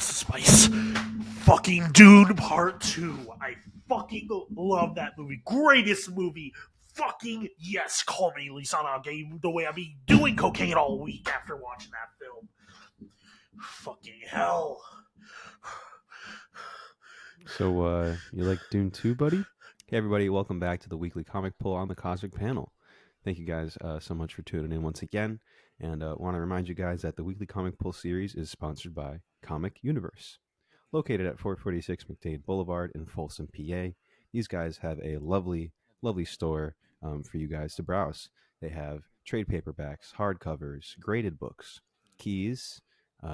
That's the spice. Fucking Dune Part 2. I fucking love that movie. Greatest movie. Fucking yes. Call me Lisana Game the way I be doing cocaine all week after watching that film. Fucking hell. So, you like Dune 2, buddy? Hey, everybody, welcome back to the weekly comic pull on the Cosmic Panel. Thank you guys so much for tuning in once again. And want to remind you guys that the weekly comic pull series is sponsored by Comic Universe. Located at 446 McDade Boulevard in Folsom, PA, these guys have a lovely, lovely store for you guys to browse. They have trade paperbacks, hardcovers, graded books, keys,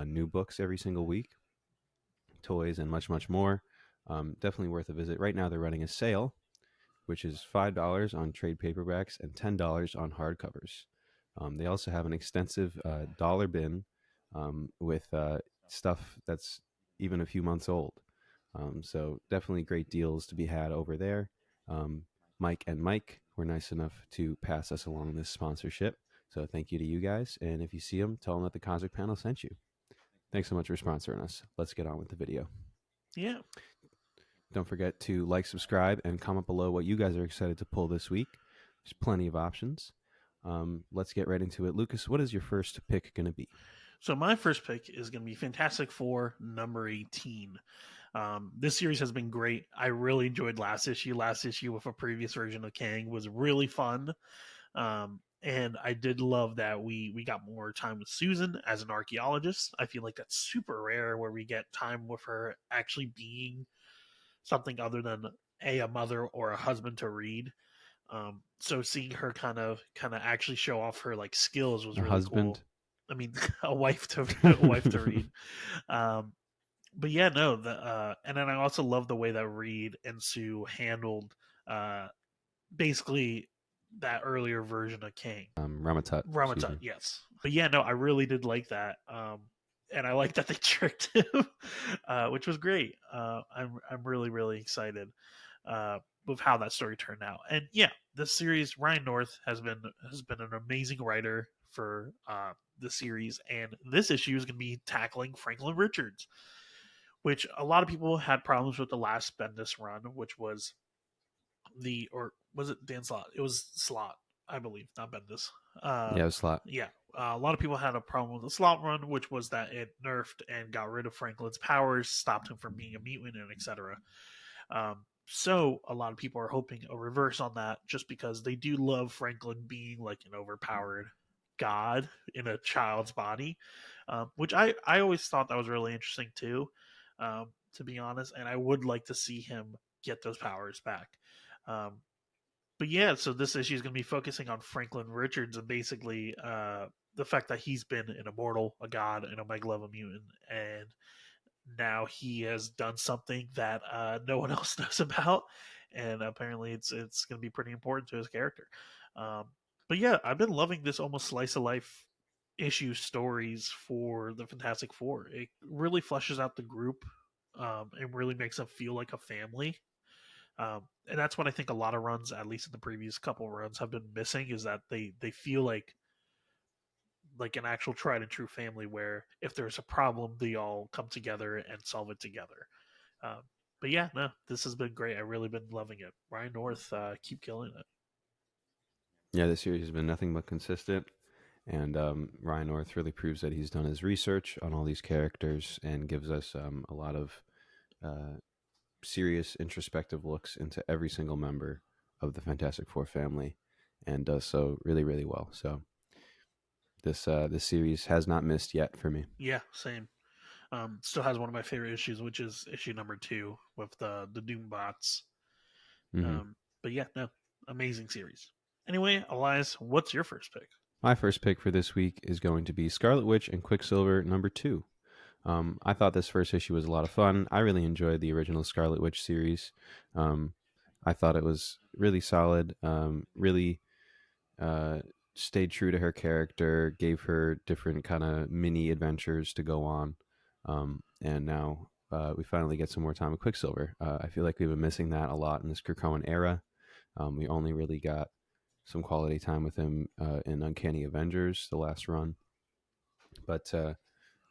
new books every single week, toys, and much, much more. Definitely worth a visit. Right now, they're running a sale, which is $5 on trade paperbacks and $10 on hardcovers. They also have an extensive dollar bin with stuff that's even a few months old. So definitely great deals to be had over there. Mike and Mike were nice enough to pass us along this sponsorship. So thank you to you guys. And if you see them, tell them that the Cosmic Panel sent you. Thanks so much for sponsoring us. Let's get on with the video. Yeah. Don't forget to like, subscribe, and comment below what you guys are excited to pull this week. There's plenty of options. Let's get right into it. Lucas, what is your first pick going to be? So my first pick is going to be Fantastic Four number 18. This series has been great. I really enjoyed last issue. Last issue with a previous version of Kang was really fun. And I did love that we got more time with Susan as an archaeologist. I feel like that's super rare where we get time with her actually being something other than a mother or a husband to read. So seeing her kind of actually show off her like skills was A really cool. husband? I mean, a wife to read. Um, but yeah, no, and then I also love the way that Reed and Sue handled basically that earlier version of King. Ramatut. Ramatut, yes. But yeah, no, I really did like that. And I like that they tricked him, which was great. I'm really really excited with how that story turned out. And yeah, this series, Ryan North has been an amazing writer for the series, and this issue is going to be tackling Franklin Richards, which a lot of people had problems with the last Bendis run, which was or was it Dan Slott? It was Slott, I believe, not Bendis. Yeah, it was Slot. Yeah, a lot of people had a problem with the Slott run, which was that it nerfed and got rid of Franklin's powers, stopped him from being a mutant, and etc. So a lot of people are hoping a reverse on that, just because they do love Franklin being like an overpowered god in a child's body, which I always thought that was really interesting too, to be honest. And I would like to see him get those powers back. But yeah, so this issue is going to be focusing on Franklin Richards and basically the fact that he's been an immortal, a god, and a Omega level mutant, and now he has done something that no one else knows about, and apparently it's going to be pretty important to his character. But yeah, I've been loving this almost slice of life issue stories for the Fantastic Four. It really fleshes out the group. It really makes them feel like a family. And that's what I think a lot of runs, at least in the previous couple runs, have been missing, is that they feel like an actual tried and true family, where if there's a problem, they all come together and solve it together. Um, but yeah, no, this has been great. I've really been loving it. Ryan North, keep killing it. Yeah, this series has been nothing but consistent. And Ryan North really proves that he's done his research on all these characters and gives us a lot of serious introspective looks into every single member of the Fantastic Four family, and does so really, really well. So this series has not missed yet for me. Yeah, same. Still has one of my favorite issues, which is issue number 2 with the Doom bots. Mm-hmm. But yeah, no, amazing series. Anyway, Elias, what's your first pick? My first pick for this week is going to be Scarlet Witch and Quicksilver number 2. I thought this first issue was a lot of fun. I really enjoyed the original Scarlet Witch series. I thought it was really solid, really stayed true to her character, gave her different kind of mini adventures to go on. And now we finally get some more time with Quicksilver. I feel like we've been missing that a lot in this Krakoan era. We only really got some quality time with him in Uncanny Avengers, the last run. But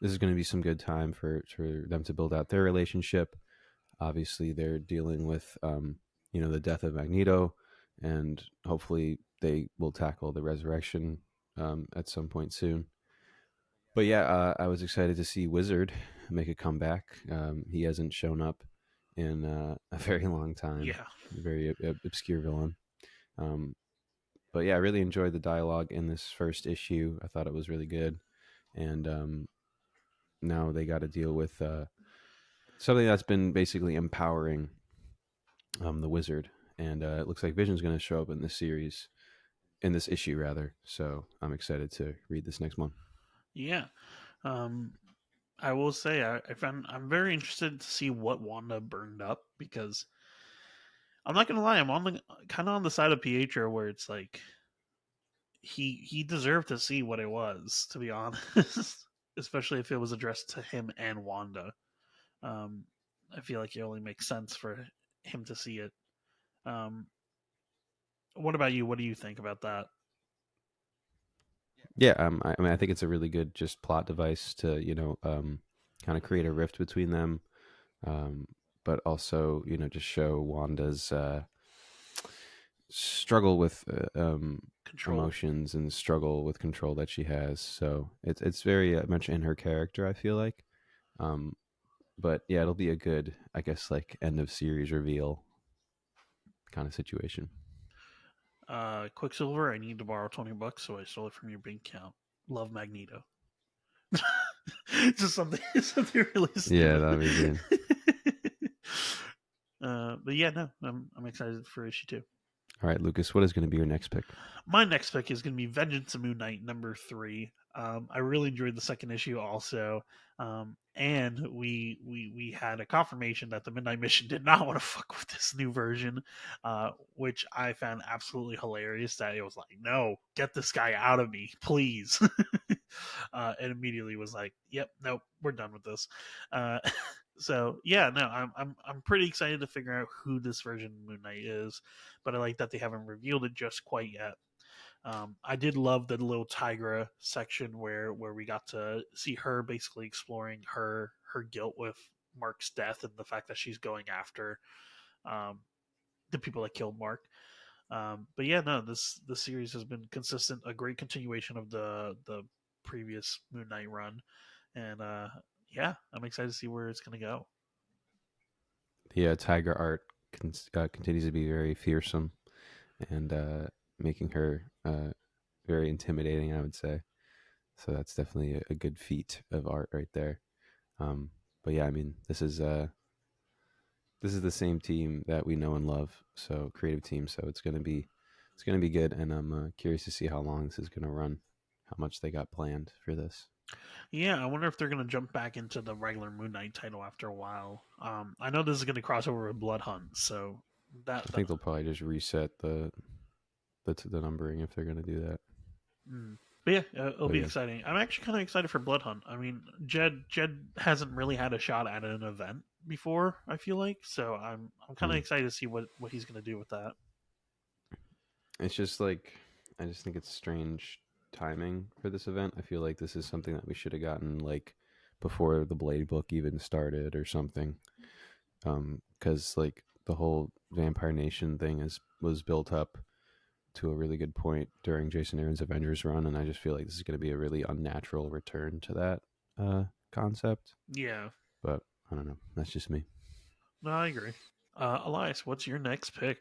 this is going to be some good time for them to build out their relationship. Obviously, they're dealing with the death of Magneto, and hopefully they will tackle the resurrection at some point soon. But yeah, I was excited to see Wizard make a comeback. He hasn't shown up in a very long time. Yeah. Very obscure villain. Um, but yeah, I really enjoyed the dialogue in this first issue. I thought it was really good, and now they got to deal with something that's been basically empowering the Wizard, and it looks like Vision's going to show up in this series, in this issue rather. So I'm excited to read this next one. Yeah. Um, I will say I'm very interested to see what Wanda burned up, because I'm not gonna lie, I'm on the kind of on the side of Pietro where it's like he deserved to see what it was, to be honest. Especially if it was addressed to him and Wanda. Um, I feel like it only makes sense for him to see it. Um, what about you? What do you think about that? Yeah, I mean, I think it's a really good just plot device to kind of create a rift between them, um, but also just show Wanda's struggle with Control. emotions and struggle with control that she has. So it's very much in her character, I feel like. Um, but yeah, it'll be a good, I guess, like end of series reveal kind of situation. Quicksilver, I need to borrow $20, so I stole it from your bank account. Love Magneto. Just something really Yeah, stupid. that'd be good. But yeah, no, I'm excited for issue 2. All right, Lucas, what is going to be your next pick? My next pick is going to be Vengeance of Moon Knight #3. I really enjoyed the second issue also, and we had a confirmation that the Midnight Mission did not want to fuck with this new version, which I found absolutely hilarious. That it was like, no, get this guy out of me, please, and immediately was like, yep, nope, we're done with this. Uh, so yeah, no, I'm pretty excited to figure out who this version of Moon Knight is, but I like that they haven't revealed it just quite yet. I did love the little Tigra section where we got to see her basically exploring her guilt with Mark's death and the fact that she's going after um, the people that killed Mark. But yeah, no, this series has been consistent, a great continuation of the previous Moon Knight run, and yeah, I'm excited to see where it's gonna go. The Tiger art continues to be very fearsome and making her very intimidating, I would say. So that's definitely a good feat of art right there. But yeah, I mean, this is the same team that we know and love, so creative team. So it's gonna be good, and I'm curious to see how long this is gonna run, how much they got planned for this. Yeah, I wonder if they're gonna jump back into the regular Moon Knight title after a while. I know this is gonna cross over with Blood Hunt, so I that think they'll probably just reset the numbering if they're gonna do that. but yeah, it'll But be yeah, exciting. I'm actually kind of excited for Blood Hunt. I mean, Jed hasn't really had a shot at an event before. I feel like, so I'm kind of hmm. excited to see what he's gonna do with that. It's just like I just think it's strange timing for this event. I feel like this is something that we should have gotten like before the Blade book even started or something. Because like the whole Vampire Nation thing was built up to a really good point during Jason Aaron's Avengers run, and I just feel like this is going to be a really unnatural return to that concept. Yeah, But I don't know. That's just me. no, I agree. Elias, what's your next pick?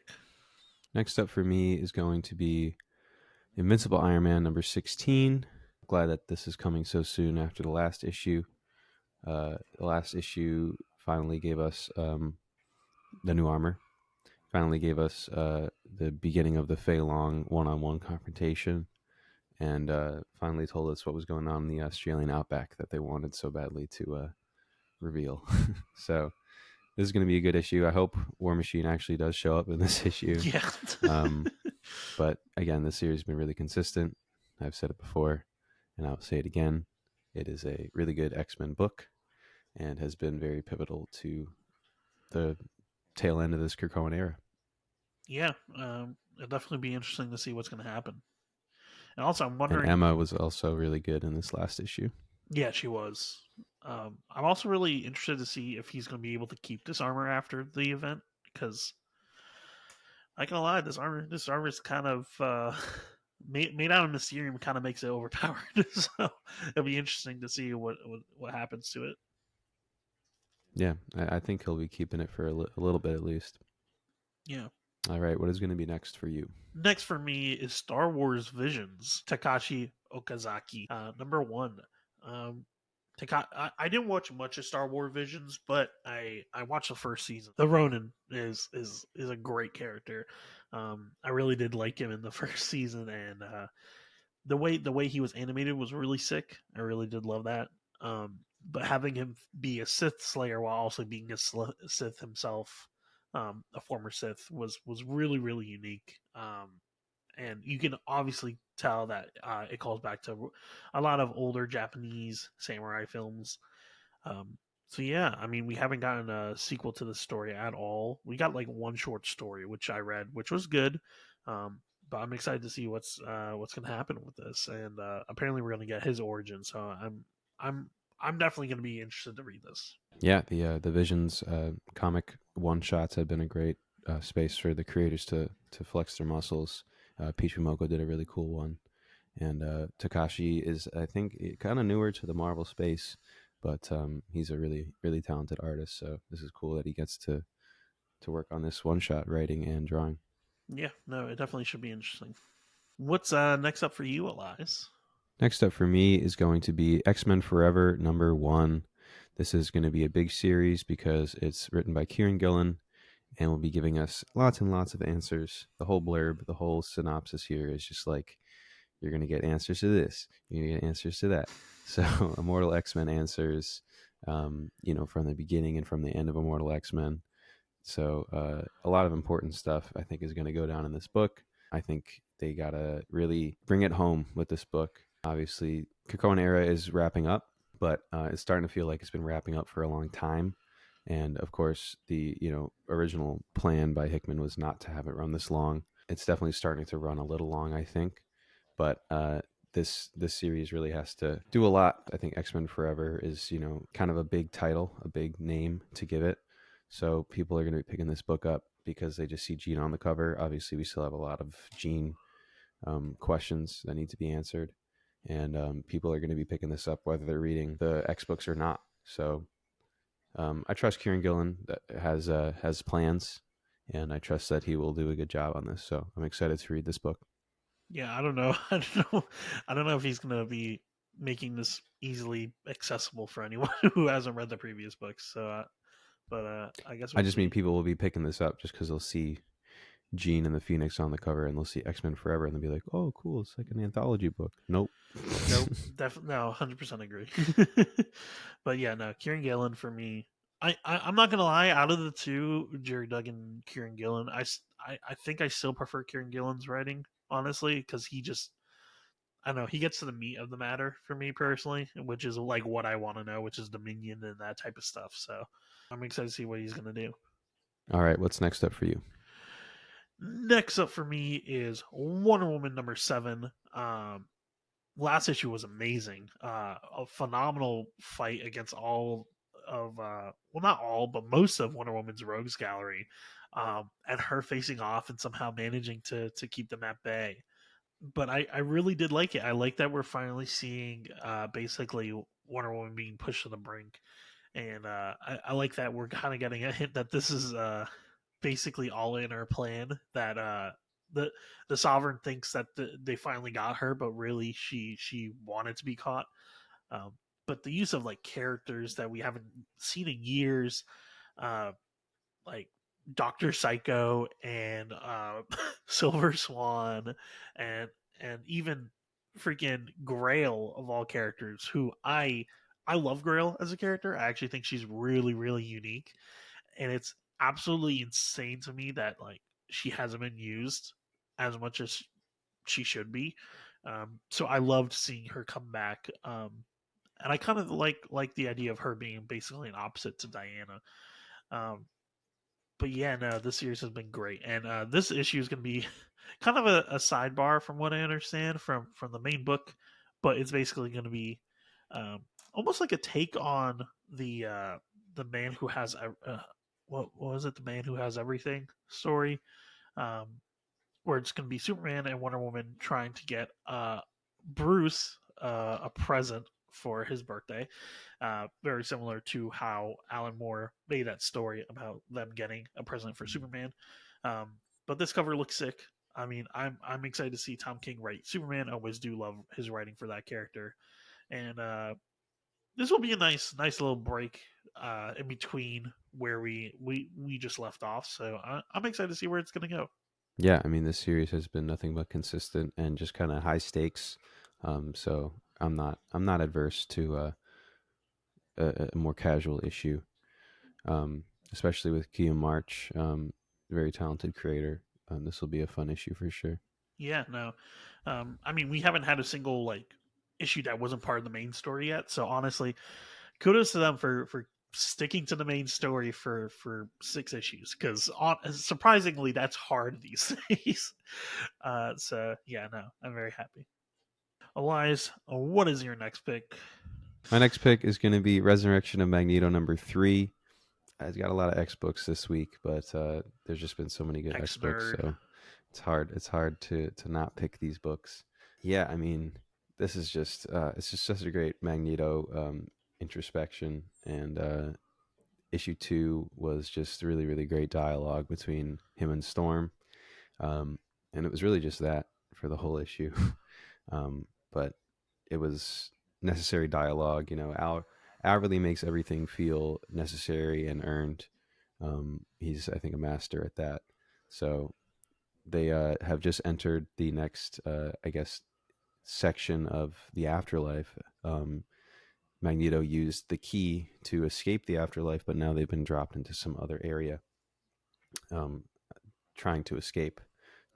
Next up for me is going to be Invincible Iron Man #16. Glad that this is coming so soon after the last issue. The last issue finally gave us the new armor. Finally gave us the beginning of the Fei Long one-on-one confrontation, and finally told us what was going on in the Australian outback that they wanted so badly to reveal. So this is going to be a good issue. I hope War Machine actually does show up in this issue. Yeah, Um, but again, this series has been really consistent. I've said it before, and I'll say it again. It is a really good X-Men book and has been very pivotal to the tail end of this Krakoan era. yeah. It'll definitely be interesting to see what's gonna happen. And also, I'm And wondering. Emma was also really good in this last issue. Yeah, she was. I'm also really interested to see if he's going to be able to keep this armor after the event because I can lie, this armor is kind of made out of Mysterium, kind of makes it overpowered. So it'll be interesting to see what happens to it. Yeah, I think he'll be keeping it for a little bit at least. Yeah. All right, what is going to be next for you? Next for me is Star Wars Visions, Takashi Okazaki, number one. Um, I didn't watch much of Star Wars Visions, but I watched the first season. The Ronin is a great character. I really did like him in the first season, and the way he was animated was really sick. I really did love that. But having him be a Sith Slayer while also being a Sith himself, a former Sith, was really really unique. And you can obviously tell that it calls back to a lot of older Japanese samurai films. Um, so yeah, I mean, we haven't gotten a sequel to the story at all. We got like one short story, which I read, which was good. Um, but I'm excited to see what's going to happen with this. And apparently, we're going to get his origin. So I'm I'm definitely going to be interested to read this. Yeah, the Visions comic one shots have been a great space for the creators to flex their muscles. Pichimoko did a really cool one, and Takashi is, I think, kind of newer to the Marvel space, but he's a really talented artist. So this is cool that he gets to work on this one shot writing and drawing. Yeah, no, it definitely should be interesting. What's next up for you, Elias? Next up for me is going to be X-Men Forever #1. This is going to be a big series because it's written by Kieran Gillen and will be giving us lots and lots of answers. The whole blurb, the whole synopsis here is just like, you're going to get answers to this, you're going to get answers to that. So, Immortal X-Men answers, from the beginning and from the end of Immortal X-Men. So, a lot of important stuff I think is going to go down in this book. I think they got to really bring it home with this book. Obviously, Krakoan era is wrapping up, but it's starting to feel like it's been wrapping up for a long time. And of course, the original plan by Hickman was not to have it run this long. It's definitely starting to run a little long, I think. But this series really has to do a lot. I think X-Men Forever is kind of a big title, a big name to give it. So people are going to be picking this book up because they just see Jean on the cover. Obviously, we still have a lot of Jean questions that need to be answered, and people are going to be picking this up whether they're reading the X books or not. So I trust Kieran Gillen that has plans, and I trust that he will do a good job on this. So I'm excited to read this book. Yeah, I don't know. I don't know if he's gonna be making this easily accessible for anyone who hasn't read the previous books. So, but I guess I we'll just mean see. people will be picking this up just because they'll see Jean and the Phoenix on the cover, and they'll see X-Men Forever, and they'll be like, "Oh, cool! It's like an anthology book." Nope. Nope, definitely no, 100% agree. But yeah, no, Kieran Gillen for me. I'm not gonna lie. Out of the two, Jerry Duggan, Kieran Gillen, I think I still prefer Kieran Gillen's writing, honestly, because he just I don't know, he gets to the meat of the matter for me personally, which is like what I want to know, which is Dominion and that type of stuff. So I'm excited to see what he's gonna do. All right, what's next up for you? Next up for me is Wonder Woman #7. Last issue was amazing. A phenomenal fight against all of well, not all, but most of Wonder Woman's rogues gallery, and her facing off and somehow managing to keep them at bay. But I really did like it. I like that we're finally seeing basically Wonder Woman being pushed to the brink, and I like that we're kind of getting a hint that this is basically all in our plan. That the the Sovereign thinks that they finally got her, but really she wanted to be caught. Um, but the use of like characters that we haven't seen in years, uh, like Doctor Psycho and Silver Swan, and even freaking Grail of all characters, who I love Grail as a character. I actually think she's really really unique, and it's absolutely insane to me that like she hasn't been used as much as she should be. So I loved seeing her come back. And I kind of like the idea of her being basically an opposite to Diana. Um, but yeah, no, this series has been great, and this issue is going to be kind of a sidebar from what I understand from the main book, but it's basically going to be almost like a take on the man who has what was it, the man who has everything story, um, where it's going to be Superman and Wonder Woman trying to get Bruce a present for his birthday. Very similar to how Alan Moore made that story about them getting a present for Superman. Um, but this cover looks sick. I mean, I'm excited to see Tom King write Superman. I always do love his writing for that character, and this will be a nice little break in between where we just left off. So I'm excited to see where it's going to go. Yeah, I mean, this series has been nothing but consistent and just kind of high stakes. So I'm not adverse to a more casual issue, um, especially with Kia March, very talented creator. This will be a fun issue for sure. Yeah, no. I mean, we haven't had a single like issue that wasn't part of the main story yet. So honestly, kudos to them for sticking to the main story for 6 issues because surprisingly that's hard these days. So yeah, no, I'm very happy. Elias, what is your next pick? My next pick is going to be Resurrection of Magneto #3. I've got a lot of X books this week, but there's just been so many good X X books, nerd. so it's hard to not pick these books. Yeah, I mean, this is just it's just such a great Magneto introspection, and issue 2 was just really really great dialogue between him and Storm, um, and it was really just that for the whole issue. But it was necessary dialogue. You know, Al really makes everything feel necessary and earned. He's, I think, a master at that. So they have just entered the next, I guess, section of the afterlife. Magneto used the key to escape the afterlife, but now they've been dropped into some other area, um, trying to escape.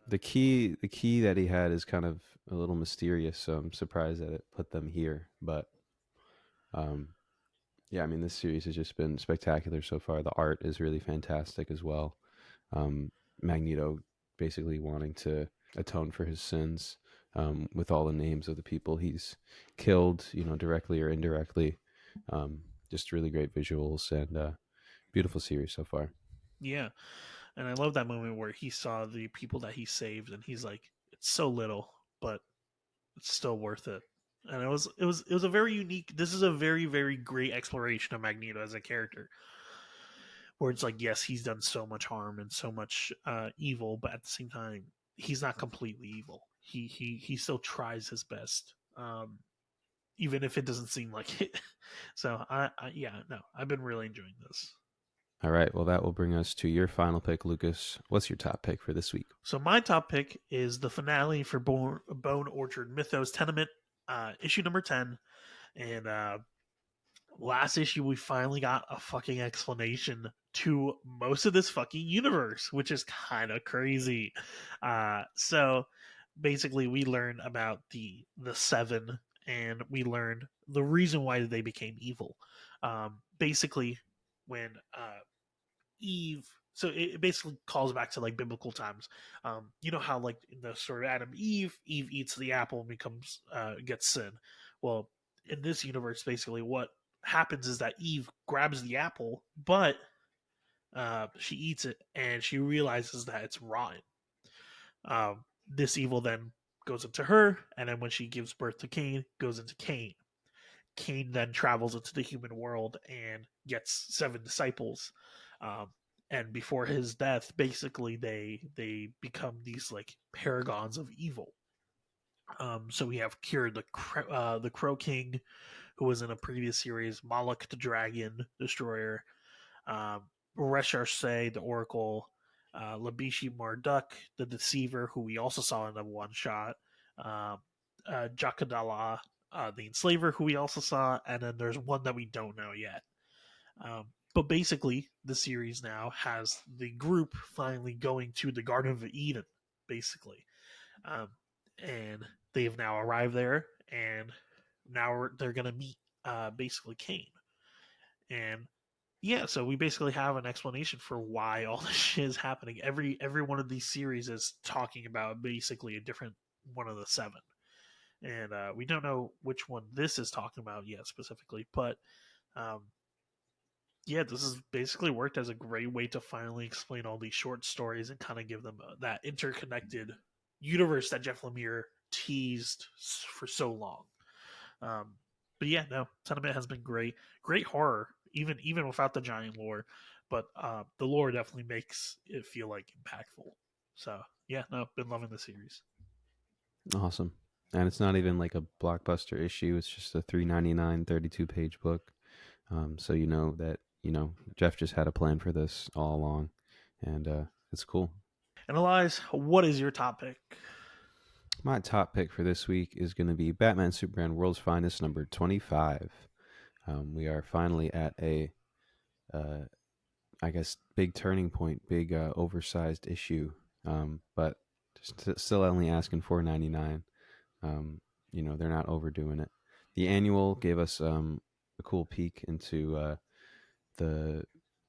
The key that he had is kind of a little mysterious, so I'm surprised that it put them here. But um, yeah, I mean, this series has just been spectacular so far. The art is really fantastic as well. Um, Magneto basically wanting to atone for his sins, with all the names of the people he's killed, directly or indirectly. Just really great visuals and beautiful series so far. Yeah, and I love that moment where he saw the people that he saved, and he's like, "It's so little, but it's still worth it." And it was a very unique. This is a very great exploration of Magneto as a character, where it's like, yes, he's done so much harm and so much evil, but at the same time, he's not completely evil. He still tries his best, even if it doesn't seem like it. So yeah, no, I've been really enjoying this. All right, well, that will bring us to your final pick, Lucas. What's your top pick for this week? So my top pick is the finale for Bone Orchard Mythos Tenement, issue number 10, and last issue we finally got a fucking explanation to most of this fucking universe, which is kind of crazy. So basically we learn about the seven, and we learned the reason why they became evil. Basically when Eve, so it basically calls back to like biblical times. You know how like in the story of Adam and Eve eats the apple and becomes gets sin. Well, in this universe, basically what happens is that Eve grabs the apple, but she eats it and she realizes that it's rotten. This evil then goes into her, and then when she gives birth to Cain, goes into Cain. Cain then travels into the human world and gets 7 disciples. Um, and before his death, basically they become these like paragons of evil. So we have Kir the Crow King, who was in a previous series, Moloch the Dragon Destroyer, um, Resharsay the Oracle, Labishi Marduk the Deceiver, who we also saw in the one shot, um, Jakadala the Enslaver, who we also saw, and then there's one that we don't know yet. But basically, the series now has the group finally going to the Garden of Eden, basically. Um, and they've now arrived there, and now they're going to meet basically Cain. And yeah, so we basically have an explanation for why all this shit is happening. Every one of these series is talking about basically a different one of the seven. and we don't know which one this is talking about yet specifically, but um, yeah, this has basically worked as a great way to finally explain all these short stories and kind of give them that interconnected universe that Jeff Lemire teased for so long. Um, but yeah, no, Sentiment has been great. Great horror, even without the giant lore. But the lore definitely makes it feel like impactful. So yeah, no, been loving the series. Awesome. And it's not even like a blockbuster issue. It's just a 3.99 32-page book. So you know that Jeff just had a plan for this all along, and it's cool. And Elias, what is your top pick? My top pick for this week is going to be Batman Superman World's Finest number 25. We are finally at a, I guess, big turning point, big oversized issue, but still only asking $4.99. They're not overdoing it. The annual gave us a cool peek into the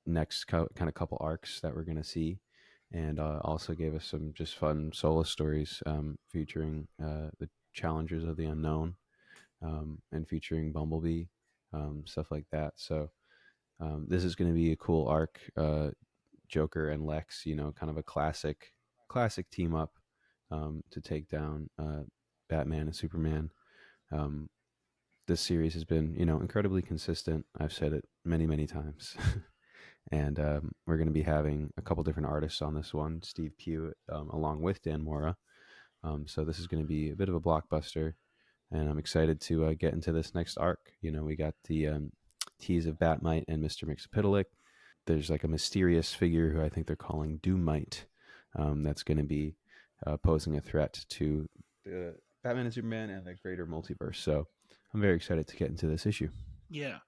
next kind of couple arcs that we're going to see, and also gave us some just fun solo stories featuring the challengers of the unknown, and featuring Bumblebee, stuff like that. So this is going to be a cool arc. Joker and Lex, kind of a classic team up to take down Batman and Superman. Um, this series has been, incredibly consistent. I've said it many times. And we're going to be having a couple different artists on this one, Steve Pugh, along with Dan Mora. So this is going to be a bit of a blockbuster, and I'm excited to get into this next arc. We got the tease of Batmite and Mr. Mxyzptlk. There's like a mysterious figure who I think they're calling Doomite, that's going to be posing a threat to the Batman and Superman and the greater multiverse. So I'm very excited to get into this issue. Yeah.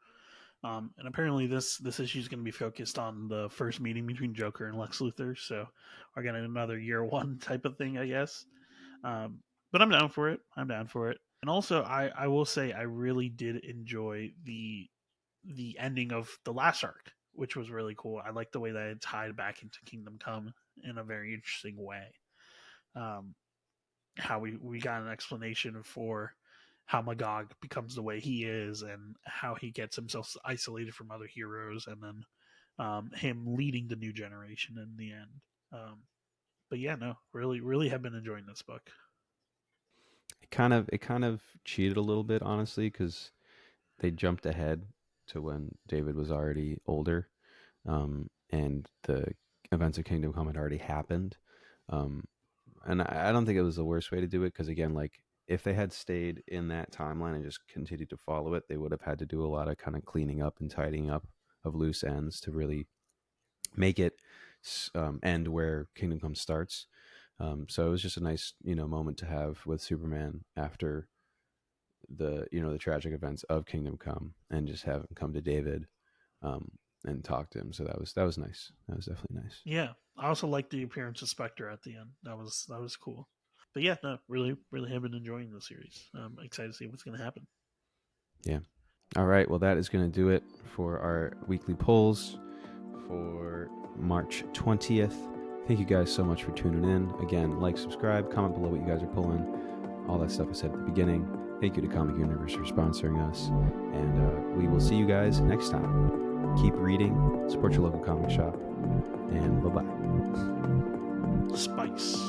And apparently this issue is going to be focused on the first meeting between Joker and Lex Luthor. So we're getting another year one type of thing, I guess. But I'm down for it. I'm down for it. And also, I will say I really did enjoy the ending of the last arc, which was really cool. I like the way that it tied back into Kingdom Come in a very interesting way. Um, how we got an explanation for how Magog becomes the way he is and how he gets himself isolated from other heroes, and then him leading the new generation in the end. But yeah, no, really have been enjoying this book. It kind of cheated a little bit, honestly, because they jumped ahead to when David was already older, and the events of Kingdom Come had already happened. Um, and I don't think it was the worst way to do it, because again, like, if they had stayed in that timeline and just continued to follow it, they would have had to do a lot of kind of cleaning up and tidying up of loose ends to really make it end where Kingdom Come starts. So it was just a nice, moment to have with Superman after the tragic events of Kingdom Come, and just have him come to David, um, and talk to him. So that was nice. That was definitely nice. Yeah, I also liked the appearance of Spectre at the end. That was cool. But yeah, no, really have been enjoying the series. I'm excited to see what's going to happen. Yeah. All right. Well, that is going to do it for our weekly polls for March 20th. Thank you guys so much for tuning in. Again, like, subscribe, comment below what you guys are pulling. All that stuff I said at the beginning. Thank you to Comic Universe for sponsoring us. And we will see you guys next time. Keep reading, support your local comic shop, and bye-bye. Spice.